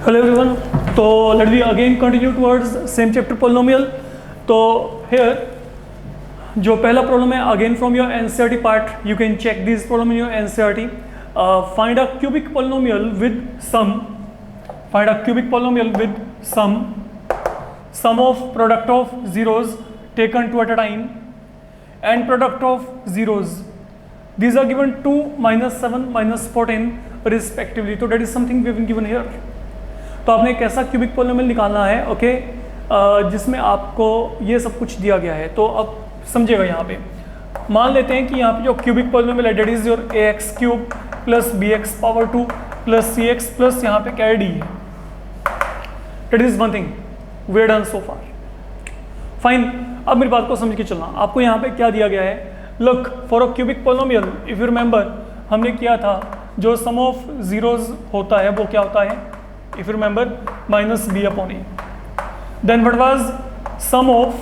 Hello everyone. So let me again continue towards same chapter polynomial. तो here जो पहला problem है again from your NCERT part, you can check this problem in your NCERT. Find a cubic polynomial with sum. Find a cubic polynomial with sum of product of zeros taken two at a time and product of zeros. These are given 2, -7, -14 respectively. So that is something we have been given here. तो आपने कैसा cubic polynomial निकालना है, okay, जिसमें आपको ये सब कुछ दिया गया है. तो अब समझिएगा यहाँ पे मान लेते हैं कि यहाँ पे जो क्यूबिक पॉलिनोमियल है that is your ax cube plus bx power 2 plus cx plus यहाँ पे क्या है d है. That is one thing we are done so far. Fine. अब मेरी बात को समझ के चलना. आपको यहाँ पे क्या दिया गया है. Look, for a cubic polynomial if you remember हमने किया था जो सम ऑफ जीरोज होता है वो क्या होता है, if you remember, minus b upon a. Then what was sum of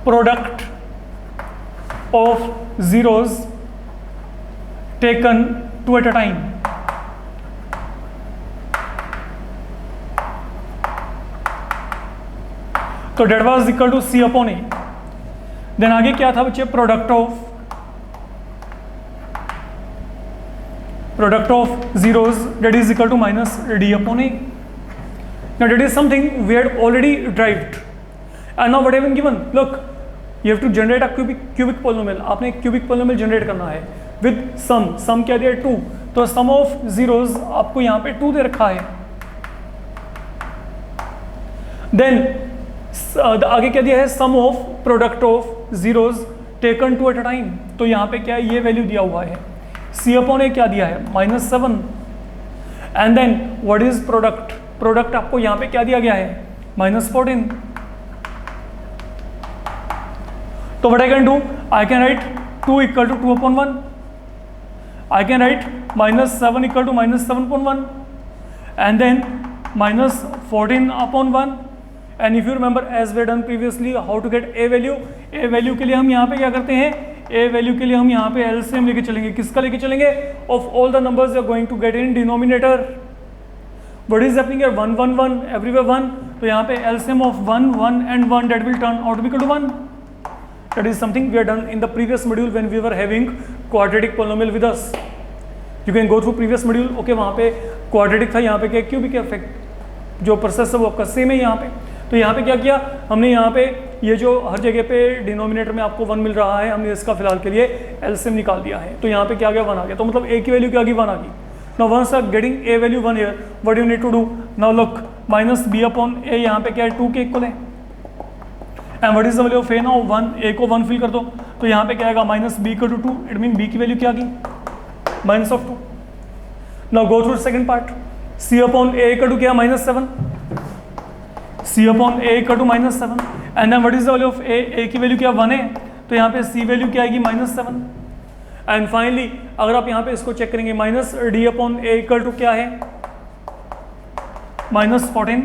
product of zeros taken two at a time. तो that was equal to c upon a. Then आगे क्या था बच्चे, product of zeros that is equal to minus d upon a. Now that is something we had already derived and now what have been given. Look, you have to generate a cubic polynomial. आपने एक cubic polynomial generate करना है with sum क्या दिया है 2. तो sum of zeros आपको यहाँ पे 2 दे रखा है. Then आगे क्या दिया है, sum of product of zeros taken two at a time. तो यहाँ पे क्या है, ये वैल्यू दिया हुआ है. c अपॉन ए क्या दिया है, -7. And then what is product आपको यहाँ पे क्या दिया गया है, -14. तो what I can do, I can write 2 equal to 2 upon 1. I can write -7 equal to -7.1 and then -14 upon 1. And if you remember as we done previously how to get a value के लिए हम यहाँ पे क्या करते हैं, ए value के लिए हम यहाँ पे एलसीएम लेके चलेंगे. किसका लेके चलेंगे, of all the numbers you are going to get in denominator. What is happening here, 1 1 1 everywhere 1. तो यहाँ पे LCM of 1 1 and 1 that will turn out equal to 1. That is something we are done in the previous module when we were having quadratic polynomial with us. You can go through previous module. Okay, वहाँ पे quadratic था, यहाँ पे क्या cubic effect जो process है वो आपका सेम है यहाँ पे. तो यहाँ पे क्या किया हमने, यहाँ पे ये जो हर जगह पे डिनोमिनेटर में आपको 1 मिल रहा है, हमने इसका फिलहाल के लिए एलसीएम निकाल दिया है. तो यहाँ पे क्या आ गया, 1 आ गया. तो मतलब ए की वैल्यू क्या आ गई, 1 आ गई. Now once are getting a value 1 here, what you need to do, now look, -b upon a यहाँ पे क्या है, 2 के इक्वल है. And what is the value of a, now 1, a को 1 फिल कर दो. तो यहाँ पे क्या आएगा, -b equal to 2. It mean b की वैल्यू क्या आ गई, -2. Now go through second part. c upon A equal to क्या, -7. c upon A equal to -7 and then what is the value of a की वैल्यू क्या 1 है. तो यहाँ पे c वैल्यू क्या आएगी, -7. एंड फाइनली अगर आप यहाँ पे इसको चेक करेंगे, -d upon A equal to क्या है, -14.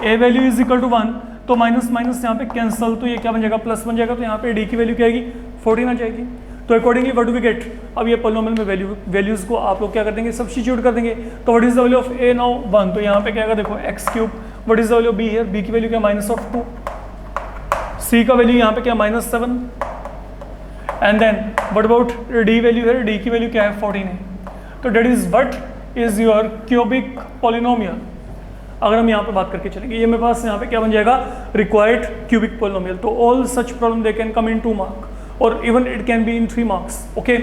a value is equal to 1. तो माइनस माइनस यहाँ पे कैंसल, तो ये क्या बन जाएगा, प्लस बन जाएगा. तो यहाँ पे d की वैल्यू क्या आएगी, 14 आ जाएगी. तो accordingly what do we get, अब ये पॉलिनोमियल में वैल्यूज को आप लोग क्या कर देंगे, सब्स्टिट्यूट कर देंगे. तो what is the value of a now 1. तो यहाँ पे क्या आएगा, देखो x cube. What is the value of b here, b की वैल्यू क्या, -2. c का वैल्यू यहाँ पे क्या, -7. And then what about d value है, d की वैल्यू क्या है, 14 है. तो that is what is your cubic polynomial. अगर हम यहाँ पे बात करके चलेंगे, ये मेरे पास यहाँ पे क्या बन जाएगा, रिक्वायर्ड क्यूबिक पॉलिनोमियल. तो all such problem they can come in 2 mark और even it can be in 3 marks. Okay,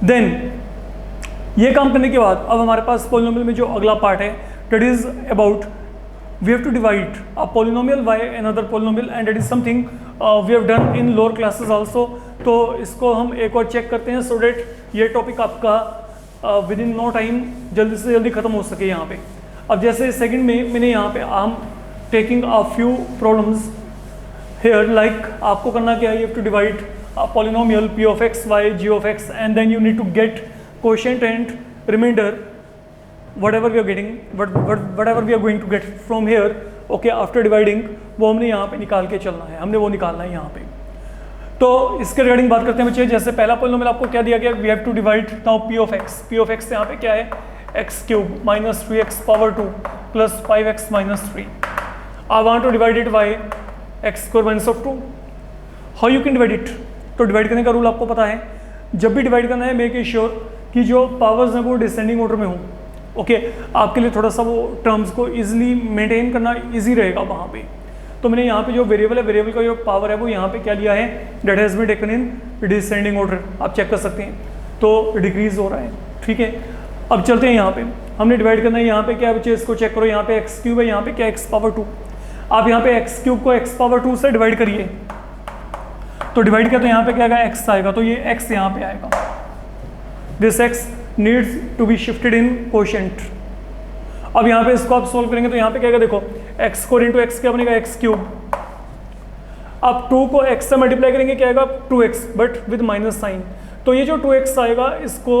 then ये काम करने के बाद अब हमारे पास पॉलिनोमियल में जो अगला पार्ट है, that is about we have to divide a polynomial by another polynomial and that is something we have done in lower classes also. तो इसको हम एक और चेक करते हैं so that ये टॉपिक आपका within no time जल्दी से जल्दी ख़त्म हो सके यहाँ पे. अब जैसे सेकंड में मैंने यहाँ पे I'm taking a few problems here, like आपको करना क्या है, you have to divide a polynomial p of x by g of x and then you need to get quotient and remainder whatever we are getting, whatever we are going to get from here. Okay, after dividing वो हमने यहाँ पे निकाल के चलना है, हमने वो निकालना है यहाँ पे. तो इसके रिगार्डिंग बात करते हैं बच्चे. जैसे पहला पॉलिनोमियल आपको क्या दिया गया, we have to divide now p of x. p of x यहाँ पे क्या है, x cube minus 3x power 2 plus 5x minus 3. I want to divide it by x square minus of 2. How you can divide it? तो divide करने का rule आपको पता है, जब भी डिवाइड करना है मेक श्योर कि जो पावर्स हैं वो डिसेंडिंग ऑर्डर में हो. ओके आपके लिए थोड़ा सा वो टर्म्स को इजीली मेंटेन करना इजी रहेगा वहाँ पे. तो मैंने यहाँ पे जो वेरिएबल है, वेरिएबल का जो पावर है वो यहाँ पे क्या लिया है, that has been taken in descending order. आप चेक कर सकते हैं, तो डिक्रीज हो रहा है. ठीक है, अब चलते हैं यहाँ पे. हमने डिवाइड करना है, यहाँ पे क्या बच्चे इसको चेक करो, यहाँ पे एक्स क्यूब है, यहाँ पे क्या एक्स पावर 2. आप यहाँ पे एक्स क्यूब को एक्स पावर 2 से डिवाइड करिए, तो डिवाइड किया तो यहाँ पे क्या आएगा, एक्स आएगा, तो ये एक्स यहाँ पे आएगा. This x needs to be shifted in quotient. अब यहाँ पे इसको आप सोल्व करेंगे तो यहाँ पे क्या आएगा, देखो एक्स स्क्वायर इंटू एक्स क्या बनेगा, एक्स क्यूब. आप 2 को x से मल्टीप्लाई करेंगे क्या आएगा, 2x, but with minus sign. तो ये जो 2x आएगा, इसको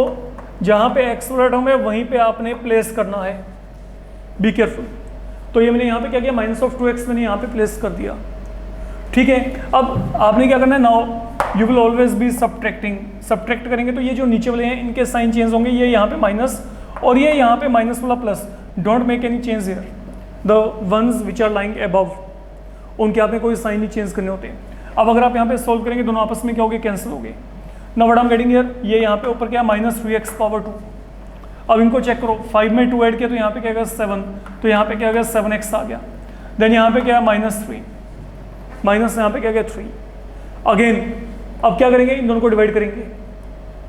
जहाँ पे x वाला टर्म है वहीं पे आपने प्लेस करना है. Be careful. तो ये मैंने यहाँ पे क्या किया, माइनस ऑफ 2x मैंने यहाँ पे प्लेस कर दिया. ठीक है, अब आपने क्या करना है, now you will always be subtracting. Subtract करेंगे तो ये जो नीचे वाले हैं इनके साइन चेंज होंगे, ये यहाँ पे माइनस और ये यहाँ पे माइनस वाला plus. Don't make any change here. The ones which are lying above, उनके आपने कोई साइन नहीं चेंज करने होते. अब अगर आप यहाँ पे सोल्व करेंगे, दोनों आपस में क्या होगे, कैंसिल होगे. Now what I am getting here, ये यहाँ पे ऊपर क्या माइनस 3x पावर 2. अब इनको चेक करो, 5 में 2 ऐड किया तो यहाँ पे क्या आएगा 7, तो यहाँ पे क्या आ गया 7x आ गया. देन यहाँ पे क्या है माइनस 3, माइनस यहाँ पे क्या गया 3. अगेन अब क्या करेंगे, इन दोनों को डिवाइड करेंगे.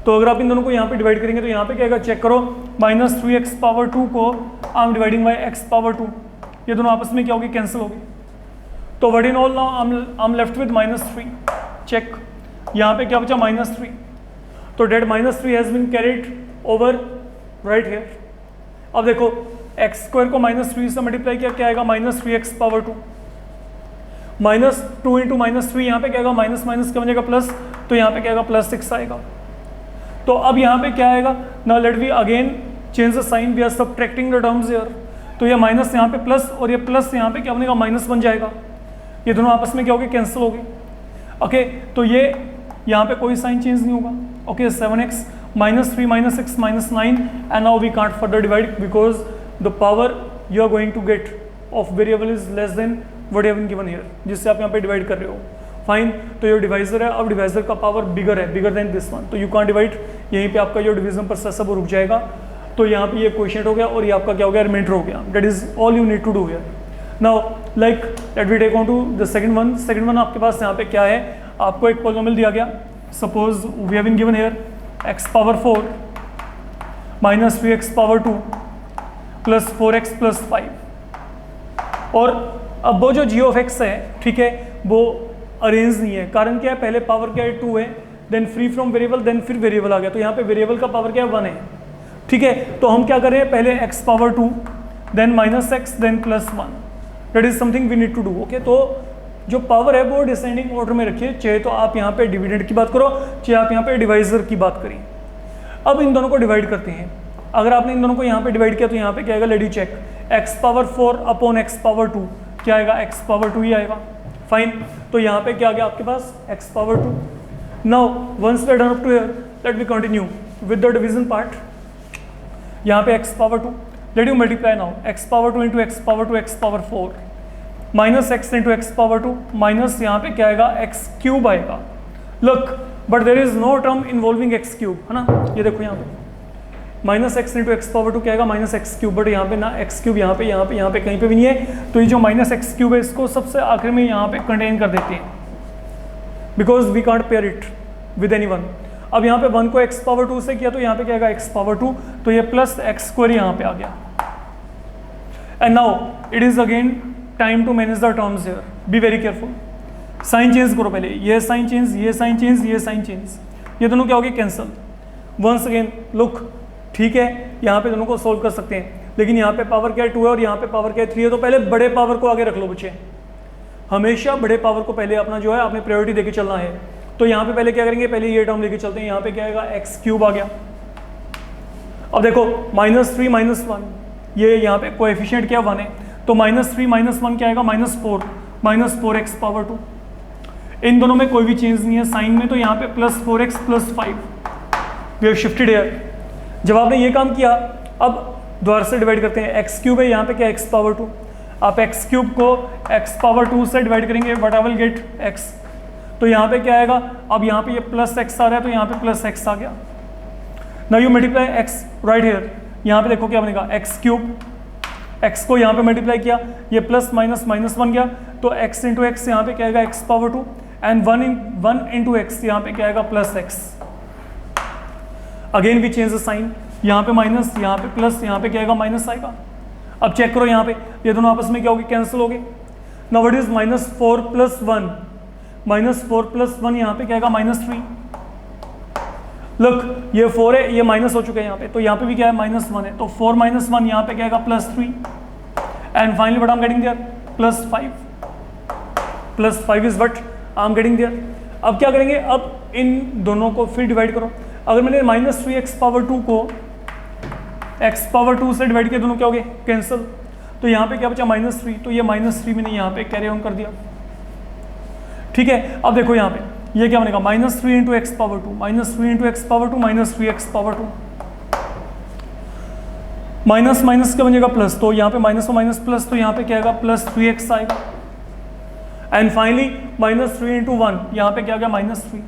तो अगर आप इन दोनों को यहाँ पे डिवाइड करेंगे तो यहाँ पे क्या आएगा, चेक करो, माइनस 3x पावर 2 को I am dividing by x power 2. ये दोनों आपस में क्या होगी, कैंसिल होगी. तो what in all now I am left with minus 3. Check, यहाँ पे क्या बचा, माइनस 3. तो that minus 3 has been carried over right here. अब देखो एक्स स्क्वायर को माइनस 3 से मल्टीप्लाई किया, क्या आएगा, minus 3x power 2. Minus 2 into minus 3, यहाँ पे क्या आएगा, माइनस माइनस क्या बनेगा, प्लस. तो यहाँ पे क्या आएगा, प्लस 6 आएगा. तो अब यहाँ पे क्या आएगा, now let we again change the sign, we are subtracting the terms here. तो ये माइनस यहाँ पे प्लस और ये प्लस यहाँ पे क्या बनेगा, माइनस बन जाएगा. ये दोनों आपस में क्या होगी, कैंसिल होगी. ओके, तो ये यहाँ पे कोई साइन चेंज नहीं होगा. Okay, 7x minus 3 minus 6 minus 9, and now we can't further divide because the power you are going to get of variable is less than what you have been given here, जिससे आप यहाँ पे divide कर रहे हो. Fine, तो ये divisor है, अब डिवाइजर का पावर बिगर है, बिगर देन दिस वन, तो यू कांट डिवाइड. यहीं पे आपका जो डिवीजन प्रोसेस है वो रुक जाएगा. तो यहाँ पे ये क्वेश्चन हो गया और ये आपका क्या हो गया, रिमाइंडर हो गया. That is all you need to do here. Now like let we take on to the second one. Second one आपके पास यहाँ पे क्या है, आपको एक पॉलिनोमियल दिया गया. Suppose we have been given here x power 4 minus 3x power 2 plus 4x plus 5. और अब वो जो g ऑफ x है, ठीक है, वो अरेंज नहीं है. कारण क्या है, पहले पावर क्या है, 2 है, then free from variable, then फिर वेरिएबल आ गया. तो यहाँ पे वेरिएबल का पावर क्या है, 1 है. ठीक है, तो हम क्या कर रहे हैं, पहले x power 2 then minus x then plus 1. That is something we need to do. Okay, तो जो पावर है वो डिसेंडिंग ऑर्डर में रखिए, चाहे तो आप यहाँ पे डिविडेंड की बात करो, चाहे आप यहाँ पे डिवाइजर की बात करें. अब इन दोनों को डिवाइड करते हैं. अगर आपने इन दोनों को यहाँ पे डिवाइड किया तो यहाँ पे क्या आएगा, let you check, x power 4 upon x power 2 क्या आएगा, x पावर 2 ही आएगा. फाइन, तो यहाँ पे क्या आ गया आपके पास, x power 2. Now once we are done up to here, let we continue with the division part. यहाँ पे x power 2, let you multiply now, x power 2 into x power 2 x power 4 minus x into x power 2 minus यहाँ पे क्या आएगा, x cube आएगा. Look, but there is no term involving x cube, है ना. ये देखो यहाँ पे minus x into x power 2 क्या आएगा, माइनस एक्स क्यूब. बट यहाँ पे ना एक्स क्यूब यहाँ पे कहीं पे भी नहीं है. तो ये जो माइनस एक्स क्यूब है इसको सबसे आखिर में यहाँ पे कंटेन कर देते हैं, because we can't pair it with any one. अब यहाँ पे 1 को एक्स पावर 2 से किया तो यहाँ पे क्या आएगा, एक्स पावर 2, तो ये प्लस एक्स स्क्वायर यहाँ पे आ गया. And now it is again time to manage the terms here. Be very careful. Sign change करो पहले, ये साइन चेंज, ये साइन चेंज, ये साइन चेंज, ये दोनों क्या हो गए, कैंसल. वंस अगेन लुक, ठीक है, यहाँ पे दोनों को सोल्व कर सकते हैं, लेकिन यहाँ पे पावर क्या है, 2 है, और यहाँ पे पावर क्या है, 3 है. तो पहले बड़े पावर को आगे रख लो बच्चे. हमेशा बड़े पावर को पहले अपना जो है आपने प्रायोरिटी देके चलना है. तो यहाँ पे पहले क्या करेंगे, पहले ये टर्म लेके चलते हैं. यहाँ पे क्या आएगा, एक्स क्यूब आ गया. अब देखो माइनस 3 माइनस 1, ये यहाँ पे कोएफिशिएंट क्या 1 है, तो माइनस 3 माइनस 1 क्या आएगा, माइनस 4, माइनस 4x पावर 2. इन दोनों में कोई भी चेंज नहीं है साइन में, तो यहाँ पे plus 4x plus 5 we have shifted here. जब आपने ये काम किया, अब द्वारा से डिवाइड करते हैं, एक्स क्यूब है यहाँ पे क्या एक्स पावर 2, आप एक्स क्यूब को एक्स पावर 2 से डिवाइड करेंगे, what I will get x. तो यहाँ पे क्या आएगा, अब यहाँ पे ये प्लस एक्स आ रहा है तो यहाँ पे प्लस एक्स आ गया। Now you multiply x right here, यहाँ पे देखो क्या बनेगा एक्स क्यूब, एक्स को यहाँ पे मल्टीप्लाई किया, ये प्लस माइनस माइनस बन गया, तो एक्स इंटू एक्स यहाँ पे क्या आएगा x power 2, and one into x यहाँ पे क्या आएगा plus x. Again we change the sign, यहाँ पे माइनस, यहाँ पे प्लस, यहाँ पे क्या आएगा माइनस आएगा। अब चेक करो यहाँ पे ये दोनों आपस में क्या होगी, कैंसिल हो गए। नाउ व्हाट इज -4 + 1, -4 + 1 यहाँ पे क्या आएगा -3। लुक ये 4 है, ये माइनस हो चुका है यहाँ पे, तो यहाँ पे भी क्या है -1 है, तो 4 - 1 यहाँ पे क्या आएगा +3, and finally what I am getting there +5, +5 is what I am getting there. अब क्या करेंगे, अब इन दोनों को फिर डिवाइड करो। अगर मैंने -3x पावर 2 को x पावर 2 से डिवाइड किया, दोनों क्या हो गए कैंसिल, तो यहाँ पे क्या बचा -3, तो ये -3 मैंने यहाँ पे कैरी ऑन कर दिया। ठीक है, अब देखो यहाँ पे ये क्या बनेगा -3 × x power 2, -3 × x power 2, -3x power 2, minus minus क्या बनेगा प्लस, तो यहाँ पे माइनस और माइनस प्लस, तो यहाँ पे क्या आएगा +3x आएगा, एंड फाइनली -3 × 1 यहाँ पे क्या आ गया -3।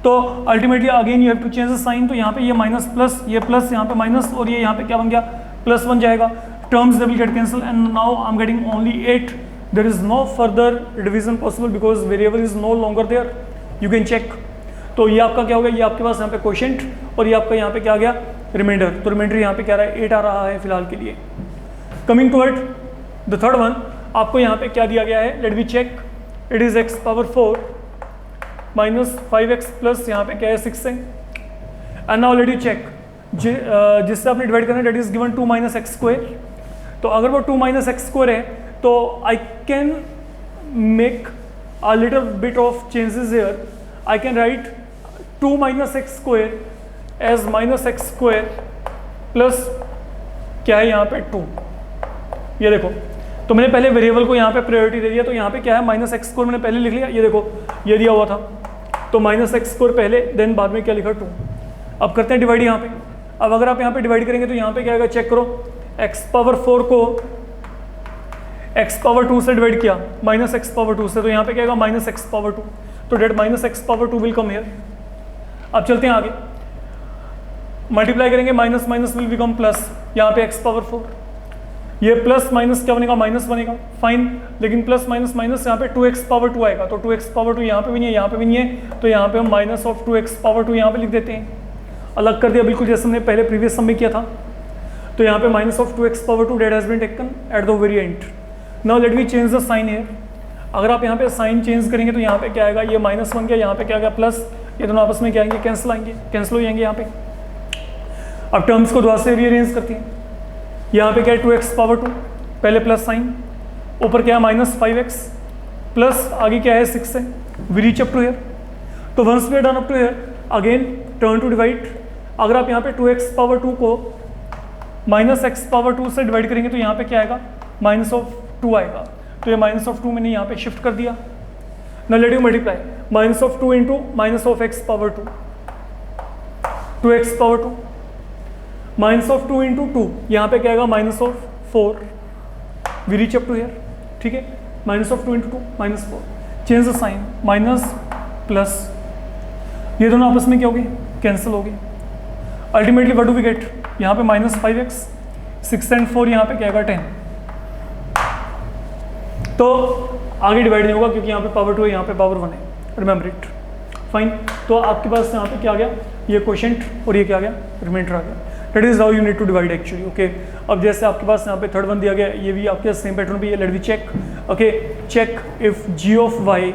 तो ultimately again you have to change the sign, तो यहाँ पे ये माइनस प्लस, ये प्लस, यहाँ पे माइनस, और ये यहाँ पे क्या बन गया प्लस बन जाएगा। Terms they will get cancel, and now I am getting only 8। There is no further division possible because variable is no longer there, you can check. तो ये आपका क्या होगा, ये आपके पास यहाँ पे क्वोशिएंट, और ये आपका यहाँ पे क्या आ गया रिमाइंडर। तो रिमाइंडर यहाँ पे क्या रहा है 8 आ रहा है फिलहाल के लिए। Coming toward the third one, आपको यहाँ पे क्या दिया गया है, let we check. It is x power 4 -5x plus यहाँ पे क्या है 6 है, and now let you check जिससे आपने डिवाइड करना है, दैट इज गिवन 2 - x²। तो अगर वो 2 - x² है तो I can make a little bit of changes here. I can write 2 - x² as -x² plus क्या है यहाँ पे 2। ये देखो, तो मैंने पहले वेरिएबल को यहाँ पे प्रायोरिटी दे दिया, तो यहाँ पे क्या है -x² मैंने पहले लिख लिया। ये देखो ये दिया हुआ था, तो -x² पहले, देन बाद में क्या लिखा 2। अब करते हैं डिवाइड यहाँ पे। अब अगर आप यहाँ पे डिवाइड करेंगे तो यहाँ पे क्या आएगा, चेक करो। x पावर 4 को x पावर 2 से डिवाइड किया, -x पावर 2 से, तो यहाँ पे क्या आएगा -x पावर 2, तो that -x power 2 will come here. अब चलते हैं आगे, मल्टीप्लाई करेंगे, minus minus will become plus, यहाँ पे x पावर 4, ये प्लस माइनस क्या बनेगा माइनस बनेगा, फाइन। लेकिन प्लस माइनस माइनस यहाँ पे 2x पावर 2 आएगा, तो 2x पावर 2 यहाँ पे भी नहीं है, यहाँ पे भी नहीं है, तो यहाँ पे हम -2x पावर 2 यहाँ पे लिख देते हैं। अलग कर दिया बिल्कुल जैसे हमने पहले प्रीवियस सम में किया था। तो यहाँ पे -2x power 2 that has been taken at the very end. Now let we change the sign here. अगर आप यहाँ पे साइन चेंज करेंगे तो यहाँ पे क्या आएगा, ये माइनस बन गया, यहाँ पे क्या आ गया प्लस, ये दोनों आपस में क्या आएंगे कैंसिल आएंगे, कैंसिल हो जाएंगे यहाँ पे। अब टर्म्स को दोबारा से रीअरेंज करते हैं। यहाँ पे क्या है 2x पावर 2, पहले प्लस साइन, ऊपर क्या है -5x प्लस, आगे क्या है 6 है, we reach up to here. तो once we are done up to here, again turn to divide. अगर आप यहाँ पे 2x पावर 2 को -x पावर 2 से डिवाइड करेंगे तो यहाँ पे क्या आएगा -2 आएगा, तो ये -2 मैंने यहाँ पे शिफ्ट कर दिया। Now let you multiply -2 into -x power 2, 2x power 2 -2 into 2, यहाँ पे क्या आएगा -4, we reach up to here. ठीक है, -2 into 2 -4, change the sign, minus plus, ये दोनों आपस में क्या हो गए कैंसिल हो गए। Ultimately what do we get, यहाँ पे -5x, 6 and 4 यहाँ पे क्या आएगा 10। तो आगे डिवाइड नहीं होगा क्योंकि यहाँ पे पावर 2 है, यहाँ पे पावर 1 है, रिमेंबर इट, फाइन। तो आपके पास यहाँ पे क्या आ गया, ये क्वोशिएंट और ये क्या आ गया रिमाइंडर आ गया। That is how you need to divide actually. Okay, अब जैसे आपके पास यहाँ पे थर्ड वन दिया गया, ये भी आपके सेम पैटर्न पे है। Let we check. Okay, check if g of y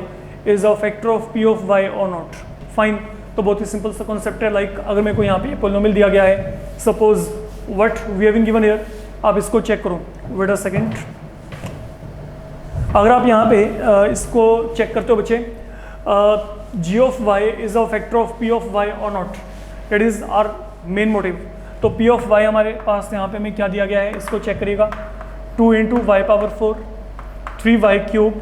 is a factor of p of y और नॉट। फाइन, तो बहुत ही सिंपल सा कॉन्सेप्ट है। लाइक अगर मेरे को यहाँ पे पॉलिनोमियल दिया गया है, suppose what we have been given here, आप इसको चेक करो, वेट अ सेकंड। अगर आप यहाँ पे इसको चेक करते हो बच्चे, g of y is a factor of p of y और not, that is our main motive. तो p ऑफ y हमारे पास यहाँ पे हमें क्या दिया गया है, इसको चेक करिएगा, 2 into y power 4, 3y cube,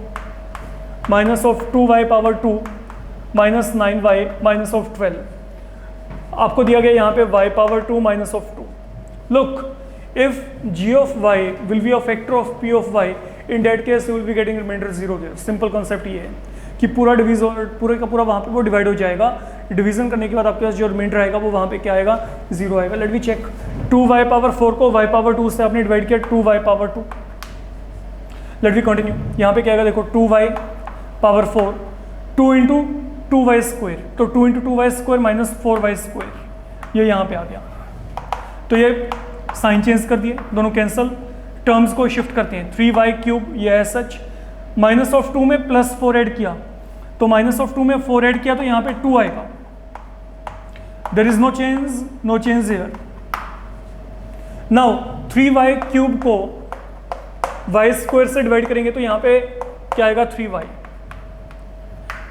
minus of 2y power 2, minus 9y, minus of 12। आपको दिया गया यहाँ पे y power 2 minus of 2, look if g of y will be a factor of p of y, in that case you will be getting remainder 0 there. Simple concept ये है कि पूरा division पूरे का पूरा वहाँ पे वो डिवाइड हो जाएगा, डिवीजन करने के बाद आपके पास जो रिमाइंडर आएगा वो वहाँ पे क्या आएगा, 0 आएगा. Let me check. 2y power 4 को y पावर 2 से आपने डिवाइड किया, 2y power 2. Let me continue. यहाँ पे क्या आएगा देखो, 2y power 4 2 into 2y square, तो 2 into 2y square minus 4y square, ये यहाँ पे आ गया. तो ये साइन चेंज कर दिए, दोनों कैंसल, टर्म्स को शिफ्ट करते हैं. 3y क्यूब ये है सच, माइनस ऑफ 2 में प्लस 4 ऐड किया, तो माइनस ऑफ 2 में 4 ऐड किया तो यहाँ पे 2 आएगा. There is no change here. Now 3y cube को y स्क्वायर से डिवाइड करेंगे तो यहाँ पे क्या आएगा, 3y.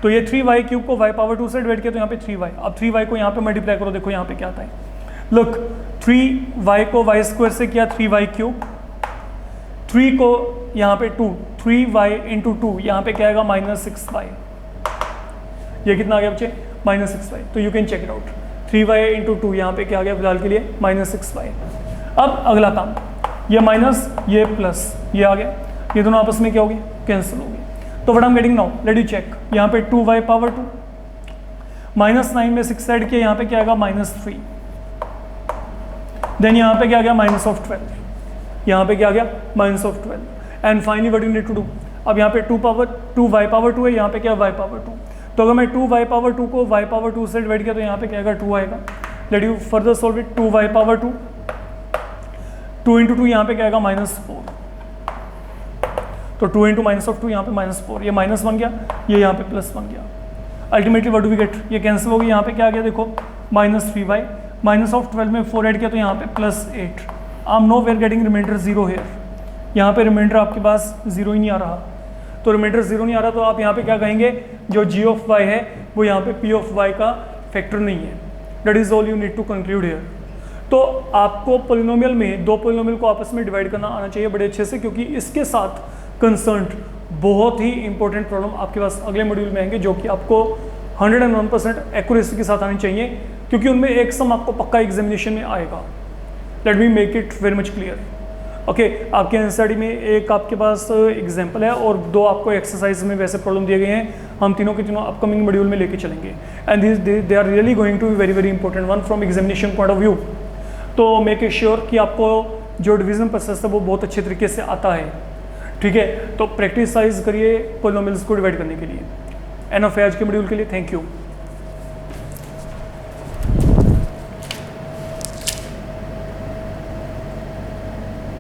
तो ये 3y क्यूब को y पावर 2 से डिवाइड किया तो यहाँ पे 3y. अब 3y को यहाँ पे मल्टीप्लाई करो, देखो यहाँ पे क्या आता है. लुक 3y को y स्क्वायर से किया 3y क्यूब, 3 को यहाँ पे 2, 3y इंटू 2, यहाँ पे क्या आएगा माइनस 6y. ये कितना आ गया बच्चे, माइनस 6y. तो you can check it out. 3y into 2 यहाँ पे क्या आ गया फिलहाल के लिए, माइनस 6y. अब अगला काम, ये माइनस ये प्लस ये आ गया, ये दोनों आपस में क्या हो गए, कैंसिल हो गए. तो what I am getting now, let you check. यहाँ पे 2y पावर 2 माइनस 9 में 6 ऐड किया, यहाँ पे क्या आएगा माइनस 3. देन यहाँ पे क्या आ गया, माइनस ऑफ 12. यहाँ पे क्या आ गया, minus of 12. And finally what you need to do, अब यहाँ पे 2y पावर 2 है, यहाँ पे क्या y पावर 2. तो अगर मैं 2y पावर 2 को y पावर 2 से डिवाइड किया तो यहाँ पे क्या आएगा, 2 आएगा. Let you further solve it. 2y power 2, 2 into 2 यहाँ पे क्या आएगा, माइनस 4. तो 2 इंटू माइनस ऑफ 2 यहाँ पे माइनस 4, ये माइनस बन गया, ये यहाँ पे प्लस बन गया. Ultimately what do we get, ये कैंसिल हो गया, यहाँ पे क्या आ गया देखो, माइनस 3y, माइनस ऑफ 12 में 4 ऐड किया तो यहाँ पे plus 8. I am nowhere getting remainder 0 here. यहाँ पे रिमाइंडर आपके पास 0 ही नहीं आ रहा, तो रिमाइंडर 0 नहीं आ रहा, तो आप यहाँ पे क्या कहेंगे, जो g ऑफ y है वो यहाँ पे p ऑफ y का फैक्टर नहीं है. That is all you need to conclude here. तो आपको पोलिनोमियल में दो पोलिनोमियल को आपस में डिवाइड करना आना चाहिए बड़े अच्छे से, क्योंकि इसके साथ कंसर्न बहुत ही इंपॉर्टेंट प्रॉब्लम आपके पास अगले मॉड्यूल में आएंगे, जो कि आपको 101% एक्यूरेसी के साथ आनी चाहिए, क्योंकि उनमें एक सम आपको पक्का एग्जामिनेशन में आएगा. Let me make it very much clear. Okay, आपके एनसीईआरटी में एक आपके पास एग्जाम्पल है और 2 आपको एक्सरसाइज में वैसे प्रॉब्लम दिए गए हैं. हम तीनों के तीनों अपकमिंग मॉड्यूल में लेके चलेंगे, and they are really going to be very very important one from examination point of view. तो मेक इट श्योर कि आपको जो डिवीजन प्रोसेस है वो बहुत अच्छे तरीके से आता है. ठीक है, तो प्रैक्टिसाइज करिए पोलिनोमियल्स को डिवाइड करने के लिए. एंड ऑफ आज के मॉड्यूल के लिए थैंक यू.